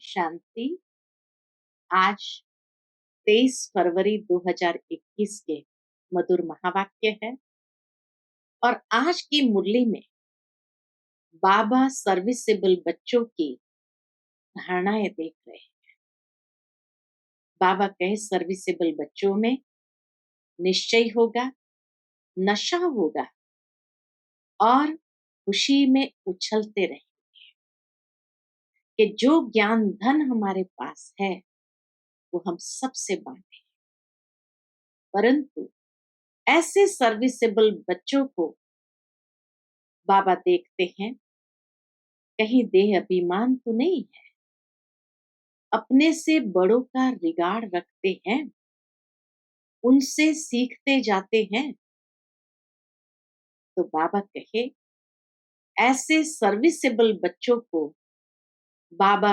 शांति। आज 23 फरवरी 2021 के मधुर महावाक्य है और आज की मुरली में बाबा सर्विसेबल बच्चों की धारणाएं देख रहे हैं। बाबा कहे सर्विसेबल बच्चों में निश्चय होगा, नशा होगा और खुशी में उछलते रहेंगे कि जो ज्ञान धन हमारे पास है वो हम सबसे बांटे। परंतु ऐसे सर्विसेबल बच्चों को बाबा देखते हैं, कहीं देह अभिमान तो नहीं है, अपने से बड़ों का रिगार्ड रखते हैं, उनसे सीखते जाते हैं। तो बाबा कहे ऐसे सर्विसेबल बच्चों को बाबा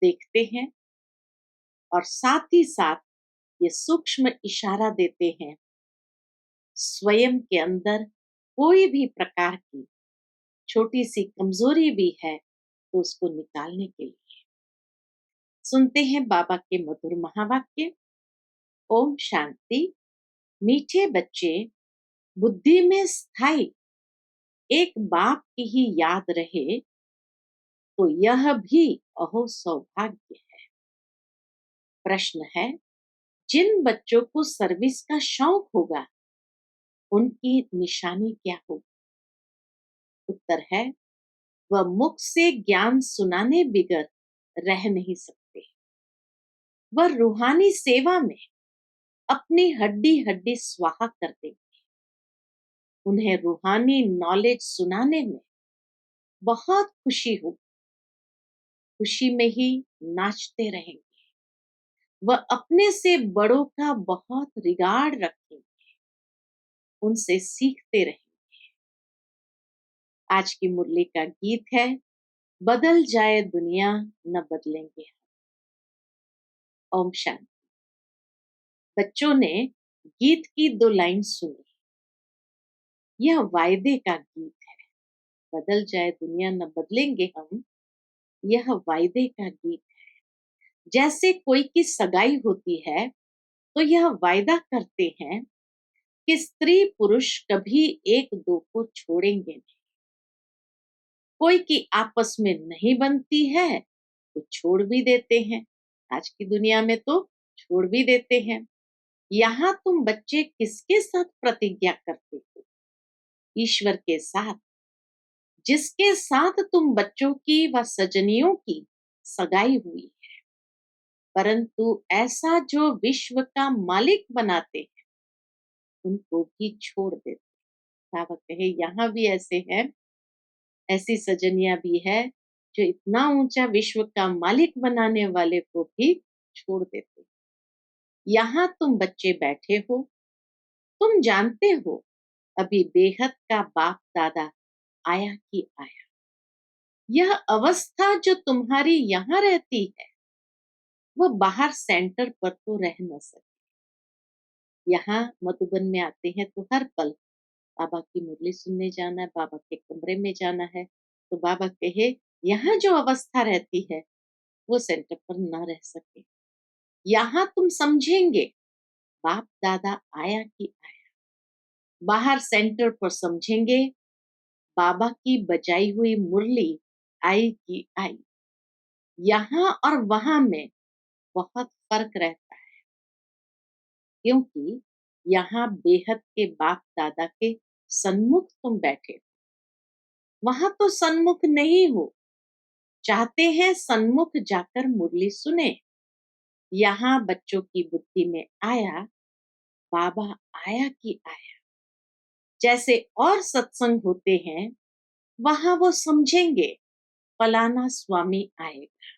देखते हैं और साथ ही साथ ये सूक्ष्म इशारा देते हैं, स्वयं के अंदर कोई भी प्रकार की छोटी सी कमजोरी भी है तो उसको निकालने के लिए। सुनते हैं बाबा के मधुर महावाक्य। ओम शांति। मीठे बच्चे, बुद्धि में स्थायी एक बाप की ही याद रहे तो यह भी अहो सौभाग्य है। प्रश्न है, जिन बच्चों को सर्विस का शौक होगा उनकी निशानी क्या होगी? उत्तर है, वह मुख से ज्ञान सुनाने बिगर रह नहीं सकते। वह रूहानी सेवा में अपनी हड्डी हड्डी स्वाहा कर देंगे। उन्हें रूहानी नॉलेज सुनाने में बहुत खुशी होगी, खुशी में ही नाचते रहेंगे। वह अपने से बड़ों का बहुत रिगार्ड रखेंगे, उनसे सीखते रहेंगे। आज की मुरली का गीत है, बदल जाए दुनिया न बदलेंगे हम। ओम शांति। बच्चों ने गीत की 2 लाइन सुनी। यह वायदे का गीत है। बदल जाए दुनिया न बदलेंगे हम, यह वायदे का गीत है। जैसे कोई की सगाई होती है तो यह वायदा करते हैं कि स्त्री पुरुष कभी एक दो को छोड़ेंगे नहीं। कोई की आपस में नहीं बनती है तो छोड़ भी देते हैं। आज की दुनिया में तो छोड़ भी देते हैं। यहाँ तुम बच्चे किसके साथ प्रतिज्ञा करते हो? ईश्वर के साथ, जिसके साथ तुम बच्चों की व सजनियों की सगाई हुई है। परंतु ऐसा जो विश्व का मालिक बनाते हैं उनको भी छोड़ देते। बाबा कहे यहाँ भी ऐसे हैं, ऐसी सजनियां भी है जो इतना ऊंचा विश्व का मालिक बनाने वाले को भी छोड़ देते। यहाँ तुम बच्चे बैठे हो, तुम जानते हो अभी बेहद का बाप दादा आया कि आया। यह अवस्था जो तुम्हारी यहाँ रहती है वह बाहर सेंटर पर तो रह न सके। यहाँ मधुबन में आते हैं तो हर पल बाबा की मुरली सुनने जाना है, बाबा के कमरे में जाना है। तो बाबा कहे यहाँ जो अवस्था रहती है वो सेंटर पर ना रह सके। यहाँ तुम समझेंगे बाप दादा आया कि आया। बाहर सेंटर पर समझेंगे बाबा की बजाई हुई मुरली आई कि आई। यहाँ और वहां में बहुत फर्क रहता है, क्योंकि यहाँ बेहद के बाप दादा के सन्मुख तुम बैठे हो, वहां तो सन्मुख नहीं हो। चाहते हैं सन्मुख जाकर मुरली सुने। यहाँ बच्चों की बुद्धि में आया बाबा आया कि आया। जैसे और सत्संग होते हैं वहां वो समझेंगे फलाना स्वामी आएगा।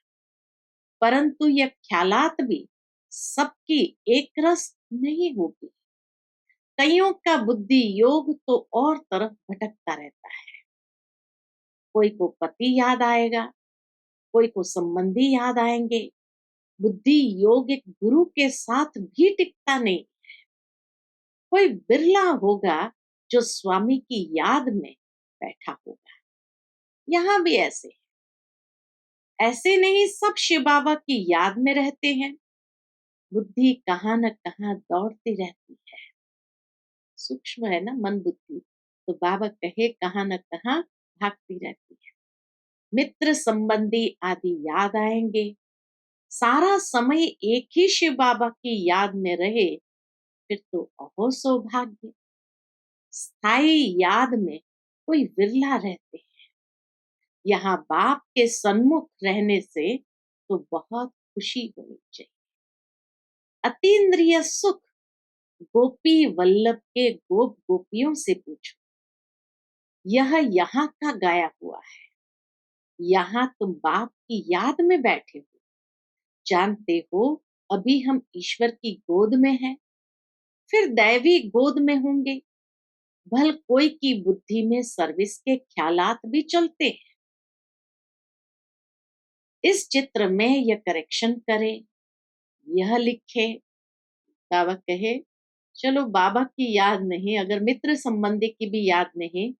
परंतु यह ख्यालात भी सबकी एक रस नहीं होगी। कईयों का बुद्धि योग तो और तरफ भटकता रहता है। कोई को पति याद आएगा, कोई को संबंधी याद आएंगे। बुद्धि योग एक गुरु के साथ भी टिकता नहीं। कोई बिरला होगा जो स्वामी की याद में बैठा होगा। यहाँ भी ऐसे ऐसे नहीं सब शिव बाबा की याद में रहते हैं। बुद्धि कहाँ न कहाँ दौड़ती रहती है। सूक्ष्म है ना मन बुद्धि, तो बाबा कहे कहाँ न कहाँ भागती रहती है। मित्र संबंधी आदि याद आएंगे। सारा समय एक ही शिव बाबा की याद में रहे, फिर तो अहो सौभाग्य। स्थायी याद में कोई विरला रहते हैं। यहाँ बाप के सन्मुख रहने से तो बहुत खुशी होनी चाहिए। अतीन्द्रिय सुख गोपी वल्लभ के गोप गोपियों से पूछो। यह यहाँ का गाया हुआ है। यहाँ तुम बाप की याद में बैठे हो। जानते हो अभी हम ईश्वर की गोद में हैं, फिर दैवी गोद में होंगे। भल कोई की बुद्धि में सर्विस के ख्यालात भी चलते हैं। इस चित्र में यह करेक्शन करे, यह लिखे। बाबा कहे चलो बाबा की याद नहीं, अगर मित्र संबंधी की भी याद नहीं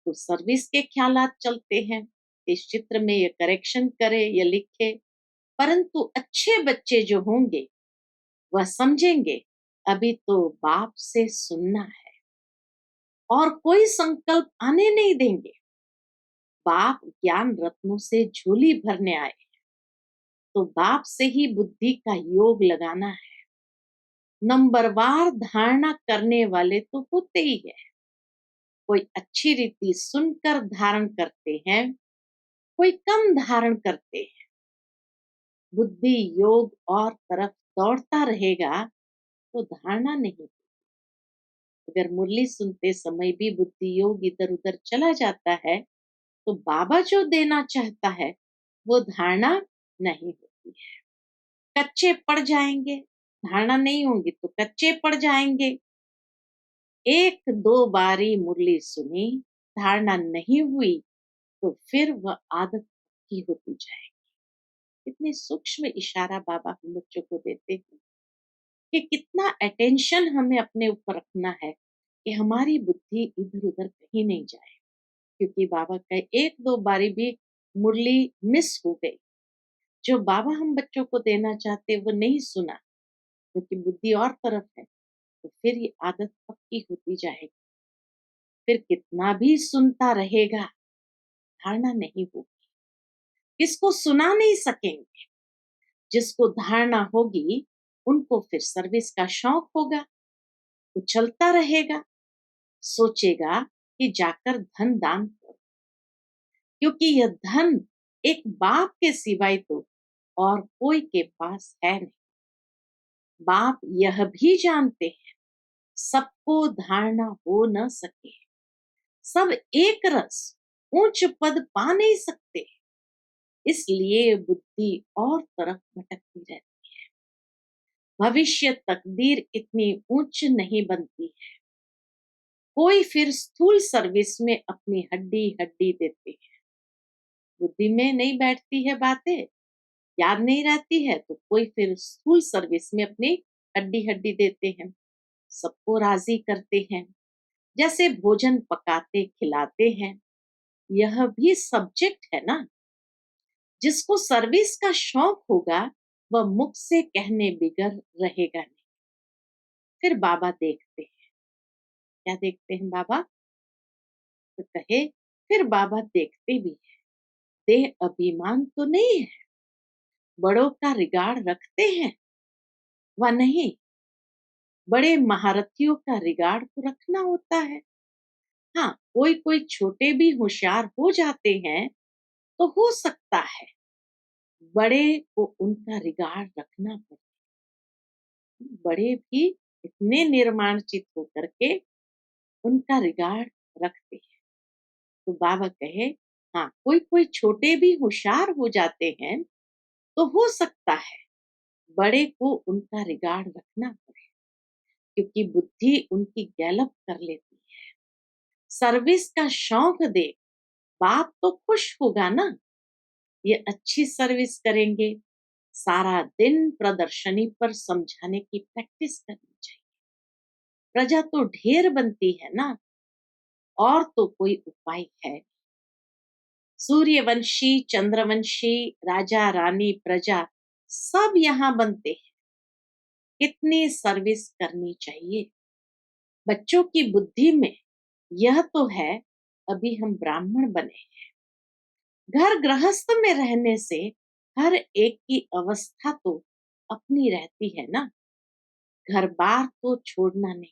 तो सर्विस के ख्यालात चलते हैं। इस चित्र में यह करेक्शन करे, यह लिखे। परंतु अच्छे बच्चे जो होंगे वह समझेंगे अभी तो बाप से सुनना है और कोई संकल्प आने नहीं देंगे। बाप ज्ञान रत्नों से झोली भरने आए, तो बाप से ही बुद्धि का योग लगाना है। नंबरवार धारणा करने वाले तो होते ही है। कोई अच्छी रीति सुनकर धारण करते हैं, कोई कम धारण करते हैं। बुद्धि योग और तरफ दौड़ता रहेगा तो धारणा नहीं। अगर मुरली सुनते समय भी बुद्धि योग इधर उधर चला जाता है तो बाबा जो देना चाहता है वो धारणा नहीं होती है। कच्चे पड़ जाएंगे, धारणा नहीं होगी तो कच्चे पड़ जाएंगे। एक दो बारी मुरली सुनी, धारणा नहीं हुई तो फिर वह आदत की होती जाएगी। कितने सूक्ष्म इशारा बाबा हम बच्चों को देते हैं कि कितना अटेंशन हमें अपने ऊपर रखना है कि हमारी बुद्धि इधर उधर कहीं नहीं जाए। क्योंकि बाबा का एक दो बारी भी मुरली मिस हो गई, जो बाबा हम बच्चों को देना चाहते वो नहीं सुना क्योंकि बुद्धि और तरफ है, तो फिर ये आदत पक्की होती जाएगी। फिर कितना भी सुनता रहेगा, धारणा नहीं होगी। किसको सुना नहीं सकेंगे। जिसको धारणा होगी उनको फिर सर्विस का शौक होगा, वो चलता रहेगा। सोचेगा कि जाकर धन दान करो, क्योंकि यह धन एक बाप के सिवाय तो और कोई के पास है नहीं। बाप यह भी जानते हैं सबको धारणा हो न सके। सब एक रस ऊंच पद पा नहीं सकते, इसलिए बुद्धि और तरफ भटकती रहती है। भविष्य तकदीर इतनी ऊंच नहीं बनती है। कोई फिर स्थूल सर्विस में अपनी हड्डी हड्डी देते हैं। बुद्धि में नहीं बैठती है बातें, याद नहीं रहती है, तो कोई फिर स्थूल सर्विस में अपनी हड्डी हड्डी देते हैं। सबको राजी करते हैं, जैसे भोजन पकाते खिलाते हैं। यह भी सब्जेक्ट है ना। जिसको सर्विस का शौक होगा वह मुख से कहने बिगर रहेगा नहीं। फिर बाबा देखते हैं, क्या देखते हैं बाबा, तो कहे फिर बाबा देखते भी है। देह अभिमान तो नहीं है, बड़ों का रिगार्ड रखते हैं व नहीं। बड़े महारथियों का रिगार्ड तो रखना होता है। हाँ, कोई कोई छोटे भी होशियार हो जाते हैं तो हो सकता है बड़े को उनका रिगार्ड रखना पड़े। बड़े भी इतने निर्माणचित होकर के उनका रिगार्ड रखते हैं। तो बाबा कहे हाँ, कोई कोई छोटे भी होशियार हो जाते हैं तो हो सकता है बड़े को उनका रिगार्ड रखना पड़े, क्योंकि बुद्धि उनकी गैलप कर लेती है। सर्विस का शौक दे, बाप तो खुश होगा ना। ये अच्छी सर्विस करेंगे। सारा दिन प्रदर्शनी पर समझाने की प्रैक्टिस करनी चाहिए। प्रजा तो ढेर बनती है ना, और तो कोई उपाय है। सूर्यवंशी, चंद्रवंशी, राजा रानी, प्रजा सब यहाँ बनते हैं। कितनी सर्विस करनी चाहिए। बच्चों की बुद्धि में यह तो है, अभी हम ब्राह्मण बने। घर गृहस्थ में रहने से हर एक की अवस्था तो अपनी रहती है ना। घर बार तो छोड़ना नहीं।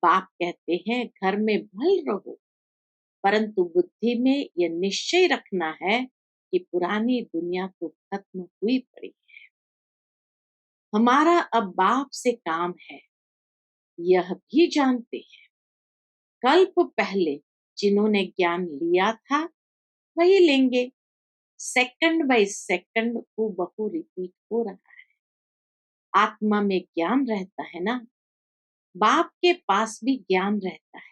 बाप कहते हैं घर में भल रहो, परंतु बुद्धि में यह निश्चय रखना है कि पुरानी दुनिया तो खत्म हुई पड़ी। हमारा अब बाप से काम है, यह भी जानते हैं। कल्प पहले जिन्होंने ज्ञान लिया था वही लेंगे। सेकंड बाय सेकंड वो बहु रिपीट हो रहा है। आत्मा में ज्ञान रहता है ना, बाप के पास भी ज्ञान रहता है।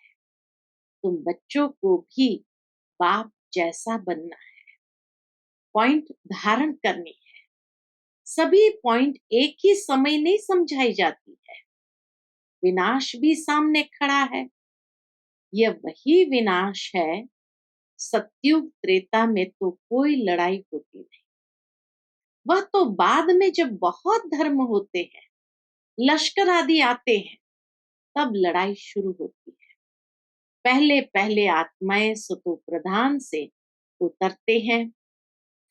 तुम बच्चों को भी बाप जैसा बनना है, पॉइंट धारण करनी है। सभी पॉइंट एक ही समय नहीं समझाई जाती है। विनाश भी सामने खड़ा है, यह वही विनाश है। सत्युग त्रेता में तो कोई लड़ाई होती नहीं, वह तो बाद में जब बहुत धर्म होते हैं, लश्कर आदि आते हैं, तब लड़ाई शुरू होती है। पहले पहले आत्माएं सतो प्रधान से उतरते हैं,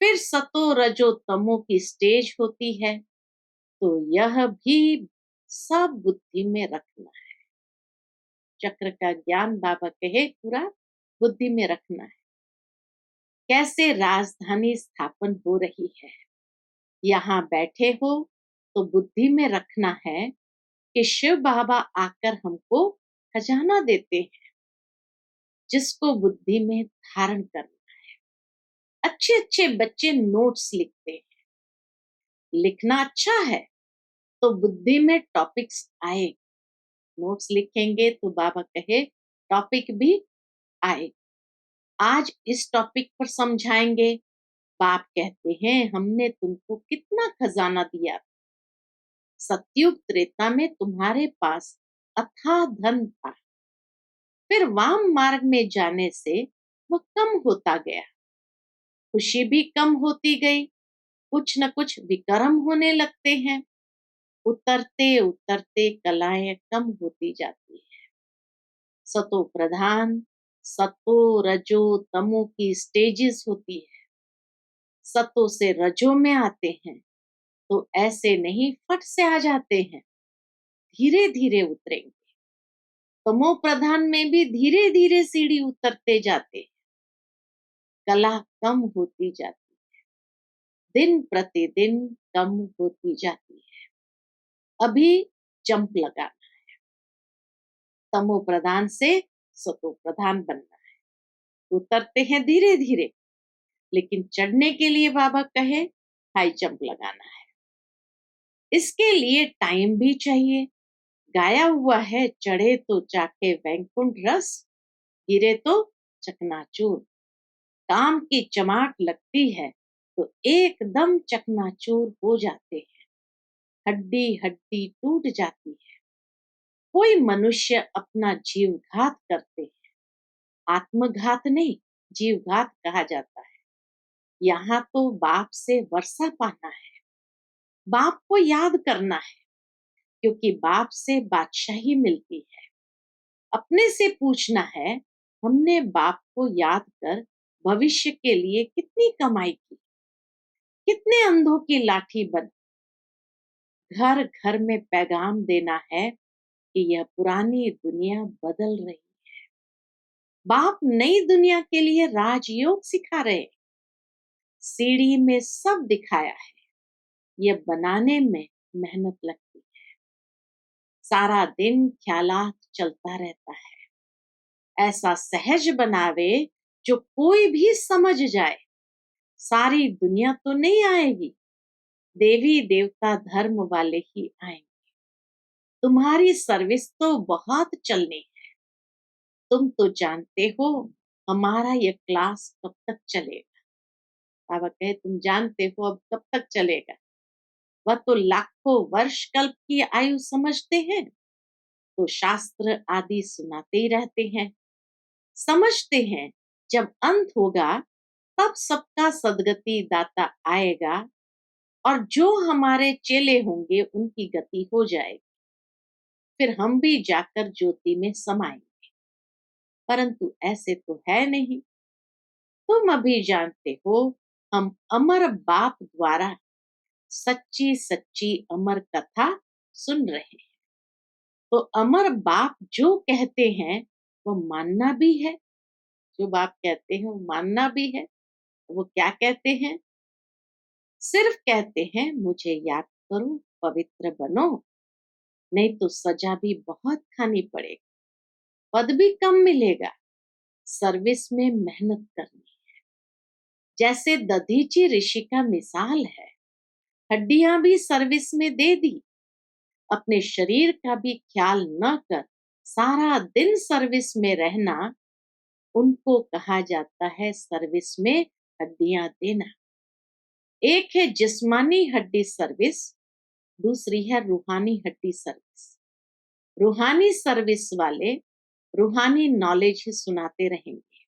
फिर सतो रजो तमो की स्टेज होती है। तो यह भी सब बुद्धि में रखना है। चक्र का ज्ञान बाबा कहे पूरा बुद्धि में रखना है। कैसे राजधानी स्थापन हो रही है, यहाँ बैठे हो तो बुद्धि में रखना है कि शिव बाबा आकर हमको खजाना देते हैं, जिसको बुद्धि में धारण करना है। अच्छे अच्छे बच्चे नोट्स लिखते हैं। लिखना अच्छा है तो बुद्धि में टॉपिक्स आए। नोट्स लिखेंगे तो बाबा कहे टॉपिक भी आए। आज इस टॉपिक पर समझाएंगे। बाप कहते हैं हमने तुमको कितना खजाना दिया। सतयुग त्रेता में तुम्हारे पास अथाह धन था, फिर वाम मार्ग में जाने से वह कम होता गया। खुशी भी कम होती गई, कुछ न कुछ विकर्म होने लगते हैं। उतरते उतरते कलाएं कम होती जाती है। सतो प्रधान, सतो रजो तमो की स्टेजेस होती है। सतो से रजो में आते हैं तो ऐसे नहीं फट से आ जाते हैं, धीरे धीरे उतरेंगे। तमो प्रधान में भी धीरे धीरे सीढ़ी उतरते जाते हैं। कला कम होती जाती है, दिन प्रतिदिन कम होती जाती है। अभी जंप लगाना है, तमो प्रधान से सतो प्रधान बनना है। उतरते हैं धीरे धीरे, लेकिन चढ़ने के लिए बाबा कहे हाई जंप लगाना है। इसके लिए टाइम भी चाहिए। गाया हुआ है चढ़े तो चाखे वैकुंठ रस, गिरे तो चकनाचूर। काम की चमाट लगती है तो एकदम चकनाचूर हो जाते हैं, हड्डी हड्डी टूट जाती है। कोई मनुष्य अपना जीव घात करते हैं, आत्मघात नहीं, जीव घात कहा जाता है। यहाँ तो बाप से वर्षा पाना है, बाप को याद करना है, क्योंकि बाप से बादशाही मिलती है। अपने से पूछना है हमने बाप को याद कर भविष्य के लिए कितनी कमाई की, कितने अंधों की लाठी बन। घर घर में पैगाम देना है कि यह पुरानी दुनिया बदल रही है। बाप नई दुनिया के लिए राजयोग सिखा रहे। सीढ़ी में सब दिखाया है, यह बनाने में मेहनत लगती है। सारा दिन ख्यालात चलता रहता है। ऐसा सहज बनावे जो कोई भी समझ जाए। सारी दुनिया तो नहीं आएगी, देवी देवता धर्म वाले ही आएंगे। तुम्हारी सर्विस तो बहुत चलनी है। तुम तो जानते हो हमारा ये क्लास कब तक चलेगा। बाबा कहे तुम जानते हो अब कब तक चलेगा। वह तो लाखों वर्ष कल्प की आयु समझते हैं, तो शास्त्र आदि सुनाते ही रहते हैं। समझते हैं जब अंत होगा तब सबका सदगति दाता आएगा और जो हमारे चेले होंगे उनकी गति हो जाएगी। फिर हम भी जाकर ज्योति में समाएंगे। परंतु ऐसे तो है नहीं। तुम अभी जानते हो हम अमर बाप द्वारा सच्ची सच्ची अमर कथा सुन रहे हैं। तो अमर बाप जो कहते हैं वो मानना भी है। जो बाप कहते हैं वो मानना भी है। वो क्या कहते हैं? सिर्फ कहते हैं मुझे याद करो, पवित्र बनो, नहीं तो सजा भी बहुत खानी पड़ेगी, पद भी कम मिलेगा, सर्विस में मेहनत करनी। जैसे दधीची ऋषि का मिसाल है, हड्डियां भी सर्विस में दे दी, अपने शरीर का भी ख्याल न कर सारा दिन सर्विस में रहना, उनको कहा जाता है सर्विस में हड्डियां देना। एक है जिस्मानी हड्डी सर्विस, दूसरी है रूहानी हड्डी सर्विस। रूहानी सर्विस वाले रूहानी नॉलेज ही सुनाते रहेंगे,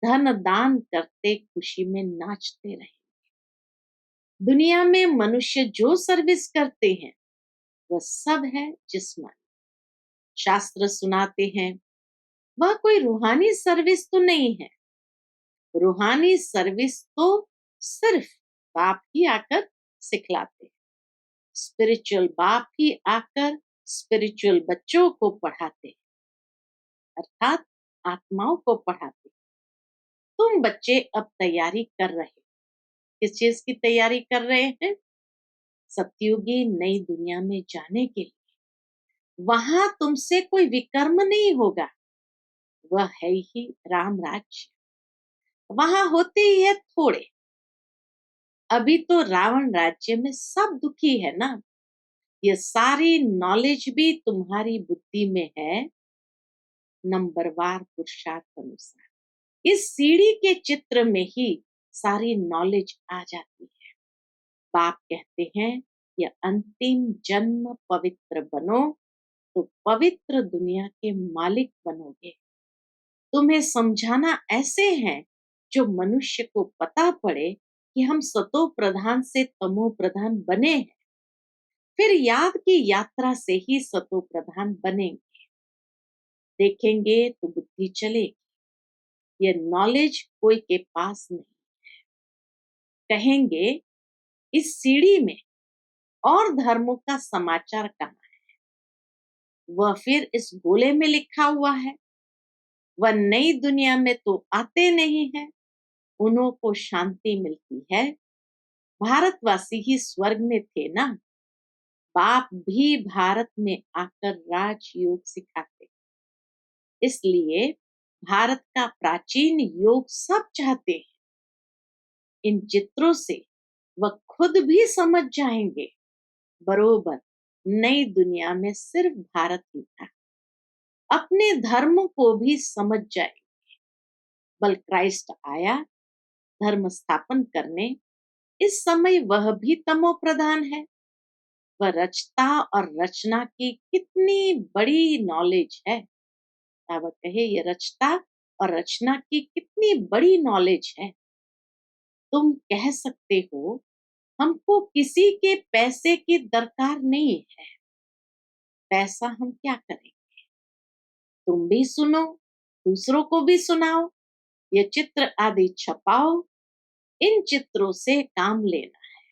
धन दान करते खुशी में नाचते रहेंगे। दुनिया में मनुष्य जो सर्विस करते हैं वह सब है जिस्मानी। शास्त्र सुनाते हैं वह कोई रूहानी सर्विस तो नहीं है। रूहानी सर्विस तो सिर्फ बाप ही आकर सिखलाते हैं। स्पिरिचुअल बाप ही आकर स्पिरिचुअल बच्चों को पढ़ाते हैं, अर्थात आत्माओं को पढ़ाते हैं। तुम बच्चे अब तैयारी कर रहे हो। किस चीज की तैयारी कर रहे हैं? सतयुगी नई दुनिया में जाने के लिए। वहां तुमसे कोई विकर्म नहीं होगा, वह है ही राम राज्य। वहां होते ही है थोड़े। अभी तो रावण राज्य में सब दुखी है ना। ये सारी नॉलेज भी तुम्हारी बुद्धि में है, नंबरवार पुरुषार्थ अनुसार। इस सीढ़ी के चित्र में ही सारी नॉलेज आ जाती है। बाप कहते हैं यह अंतिम जन्म पवित्र बनो तो पवित्र दुनिया के मालिक बनोगे। तुम्हें समझाना ऐसे है जो मनुष्य को पता पड़े कि हम सतो प्रधान से तमो प्रधान बने हैं, फिर याद की यात्रा से ही सतो प्रधान बनेंगे। देखेंगे तो बुद्धि चलेगी। ये नॉलेज कोई के पास नहीं। कहेंगे इस सीढ़ी में और धर्मों का समाचार कहाँ है? वह फिर इस गोले में लिखा हुआ है। वह नई दुनिया में तो आते नहीं है, उन्हों को शांति मिलती है। भारतवासी ही स्वर्ग में थे ना। बाप भी भारत में आकर राजयोग सिखाते, इसलिए भारत का प्राचीन योग सब चाहते हैं। इन चित्रों से वह खुद भी समझ जाएंगे बरोबर नई दुनिया में सिर्फ भारत ही था। अपने धर्म को भी समझ जाएंगे। बल क्राइस्ट आया धर्म स्थापन करने। इस समय वह भी तमो प्रधान है। वह रचता और रचना की कितनी बड़ी नॉलेज है। बाबा कहे ये रचता और रचना की कितनी बड़ी नॉलेज है। तुम कह सकते हो हमको किसी के पैसे की दरकार नहीं है, पैसा हम क्या करेंगे? तुम भी सुनो, दूसरों को भी सुनाओ, ये चित्र आदि छपाओ। इन चित्रों से काम लेना है।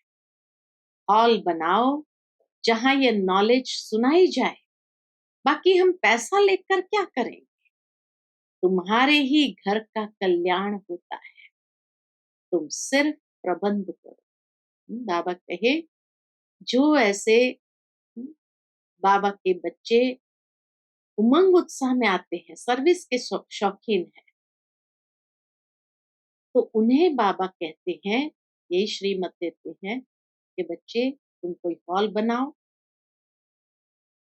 हॉल बनाओ जहां ये नॉलेज सुनाई जाए। बाकी हम पैसा लेकर क्या करेंगे? तुम्हारे ही घर का कल्याण होता है, तुम सिर्फ प्रबंध करो। बाबा कहे जो ऐसे बाबा के बच्चे उमंग उत्साह में आते हैं, सर्विस के शौकीन है, तो उन्हें बाबा कहते हैं, यही श्रीमत देते हैं कि बच्चे तुम कोई हॉल बनाओ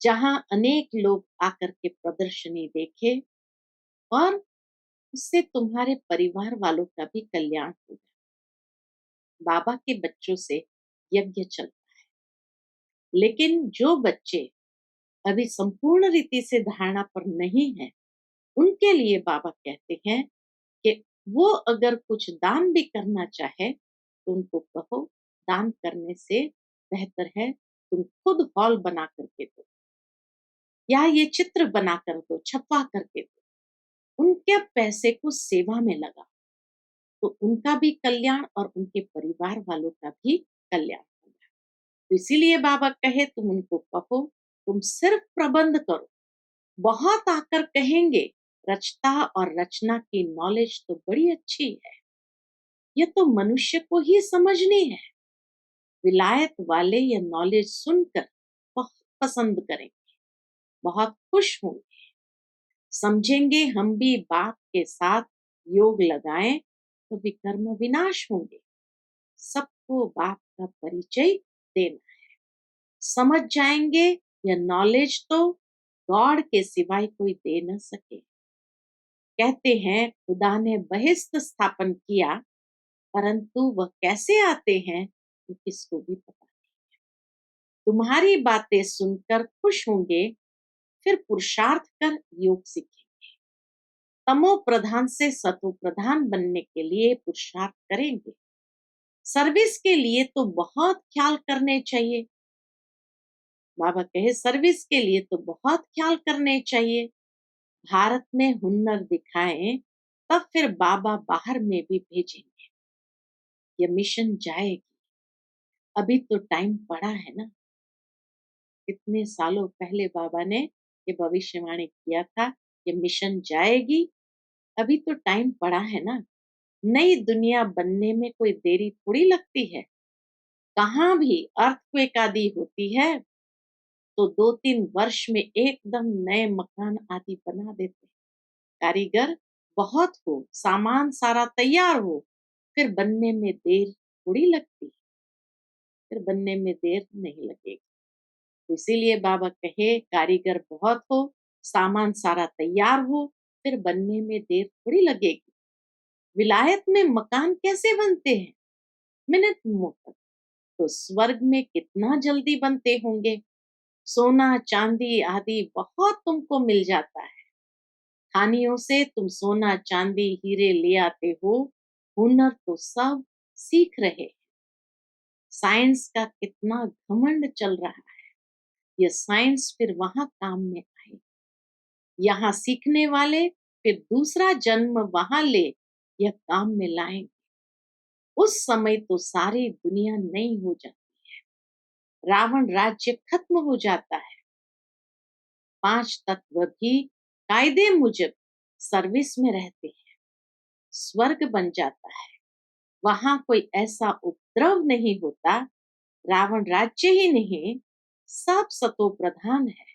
जहां अनेक लोग आकर के प्रदर्शनी देखे और उससे तुम्हारे परिवार वालों का भी कल्याण होगा। बाबा के बच्चों से यज्ञ चलता है। लेकिन जो बच्चे अभी संपूर्ण रीति से धारणा पर नहीं है, उनके लिए बाबा कहते हैं कि वो अगर कुछ दान भी करना चाहे तो उनको कहो, दान करने से बेहतर है तुम खुद हॉल बना करके दो, या ये चित्र बना कर दो, छपवा करके दो। उनके पैसे को सेवा में लगा तो उनका भी कल्याण और उनके परिवार वालों का भी कल्याण होगा। तो इसीलिए बाबा कहे तुम उनको कहो, तुम सिर्फ प्रबंध करो। बहुत आकर कहेंगे रचता और रचना की नॉलेज तो बड़ी अच्छी है, ये तो मनुष्य को ही समझनी है। विलायत वाले ये नॉलेज सुनकर बहुत पसंद करेंगे, बहुत खुश होंगे, समझेंगे हम भी बाप के साथ योग लगाएं तो विकर्म विनाश होंगे। सबको बाप का परिचय देना है, समझ जाएंगे यह नॉलेज तो गॉड के सिवाय कोई दे न सके। कहते हैं खुदा ने बहिष्ठ स्थापन किया, परंतु वह कैसे आते हैं ये किसको भी पता नहीं। तुम्हारी बातें सुनकर खुश होंगे, फिर पुरुषार्थ कर योग सीखेंगे। तमो प्रधान से सतो प्रधान बनने के लिए पुरुषार्थ करेंगे। सर्विस के लिए तो बहुत ख्याल करने चाहिए। बाबा कहे सर्विस के लिए तो बहुत ख्याल करने चाहिए। भारत में हुनर दिखाएं तब फिर बाबा बाहर में भी भेजेंगे, ये मिशन जाएगी। अभी तो टाइम पड़ा है ना, कितने सालों पहले बाबा ने ये भविष्यवाणी किया था, ये मिशन जाएगी। अभी तो टाइम पड़ा है ना, नई दुनिया बनने में कोई देरी थोड़ी लगती है। कहाँ भी अर्थक्वेक आदि होती है तो 2-3 वर्ष में एकदम नए मकान आदि बना देते हैं। कारीगर बहुत हो, सामान सारा तैयार हो, फिर बनने में देर थोड़ी लगती, फिर बनने में देर नहीं लगेगी। तो इसीलिए बाबा कहे कारीगर बहुत हो, सामान सारा तैयार हो, फिर बनने में देर थोड़ी लगेगी। विलायत में मकान कैसे बनते हैं? Minute motor. तो स्वर्ग में कितना जल्दी बनते होंगे। सोना चांदी आदि बहुत तुमको मिल जाता है, खानियों से तुम सोना चांदी हीरे ले आते हो, हुनर तो सब सीख रहे। साइंस का कितना घमंड चल रहा है, ये साइंस फिर वहां काम में आए। यहाँ सीखने वाले फिर दूसरा जन्म वहां ले यह काम में लाएंगे। उस समय तो सारी दुनिया नई हो जाती है, रावण राज्य खत्म हो जाता है। 5 तत्व भी कायदे मुजब सर्विस में रहते हैं, स्वर्ग बन जाता है। वहां कोई ऐसा उपद्रव नहीं होता, रावण राज्य ही नहीं, सब सतो प्रधान है।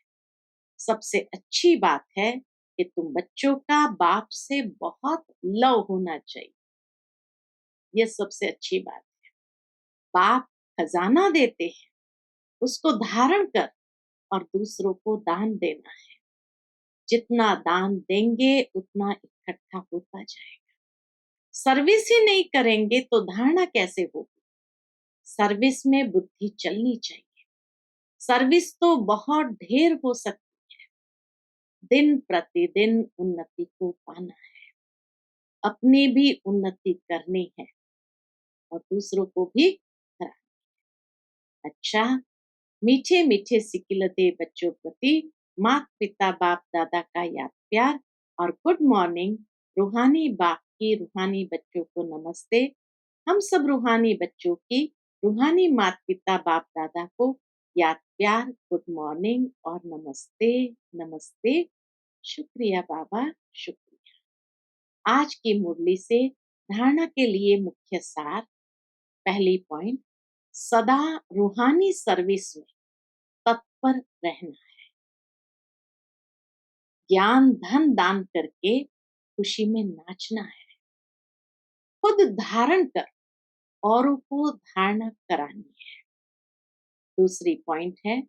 सबसे अच्छी बात है कि तुम बच्चों का बाप से बहुत लव होना चाहिए, ये सबसे अच्छी बात है। बाप खजाना देते हैं, उसको धारण कर और दूसरों को दान देना है। जितना दान देंगे उतना इकट्ठा होता जाएगा। सर्विस ही नहीं करेंगे तो धारणा कैसे होगी। सर्विस में बुद्धि चलनी चाहिए। सर्विस तो बहुत ढेर हो सकती है, दिन प्रतिदिन उन्नति को पाना है, अपनी भी उन्नति करनी है और दूसरों को भी कराना। अच्छा, मीठे मीठे सिकिलते बच्चों प्रति माता पिता बाप दादा का याद प्यार और गुड मॉर्निंग। रूहानी बाप की रूहानी बच्चों को नमस्ते। हम सब रूहानी बच्चों की रूहानी माता पिता बाप दादा को याद प्यार, गुड मॉर्निंग और नमस्ते नमस्ते। शुक्रिया बाबा, शुक्रिया। आज की मुरली से धारणा के लिए मुख्य सार। पहली पॉइंट, सदा रूहानी सर्विस में तत्पर रहना है। ज्ञान धन दान करके खुशी में नाचना है। खुद धारण कर औरों को धारणा करानी है। दूसरी पॉइंट है,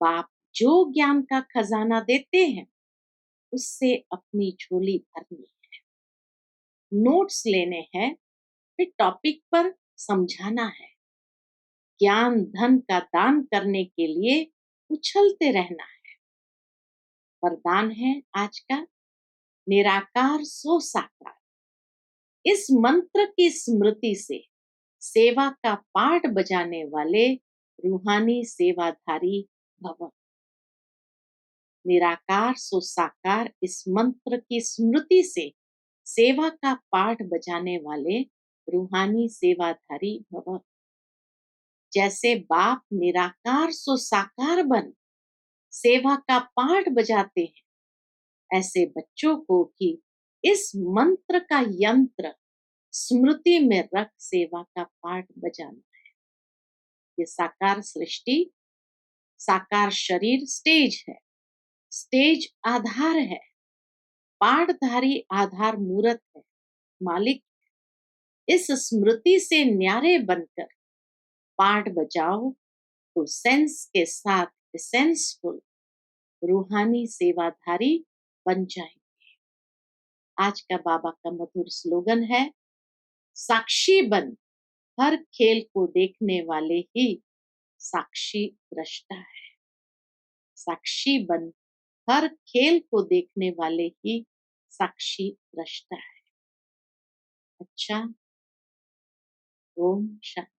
बाप जो ज्ञान का खजाना देते हैं उससे अपनी झोली भरनी है। नोट्स लेने हैं, फिर टॉपिक पर समझाना है। ज्ञान धन का दान करने के लिए उछलते रहना है। वरदान है आज का, निराकार सो साकार। इस मंत्र की स्मृति से सेवा का पाठ बजाने वाले रूहानी सेवाधारी भव। निराकार सो साकार इस मंत्र की स्मृति से सेवा का पाठ बजाने वाले रूहानी सेवाधारी भव। जैसे बाप निराकार सो साकार बन सेवा का पाठ बजाते हैं, ऐसे बच्चों को भी इस मंत्र का यंत्र स्मृति में रख सेवा का पाठ बजाना है। ये साकार सृष्टि, साकार शरीर स्टेज है, स्टेज आधार है, पाठधारी आधार मूर्त है, मालिक। इस स्मृति से न्यारे बनकर पाठ बजाओ तो सेंस के साथ एसेंसफुल रूहानी सेवाधारी बन जाएंगे। आज का बाबा का मधुर स्लोगन है, साक्षी बन हर खेल को देखने वाले ही साक्षी दृष्टा है। साक्षी बन हर खेल को देखने वाले ही साक्षी दृष्टा है। अच्छा, Om Shanti.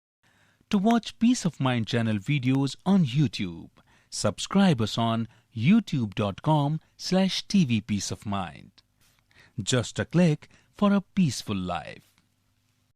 To watch Peace of Mind channel videos on YouTube, subscribe us on youtube.com/tvpeaceofmind. Just a click for a peaceful life.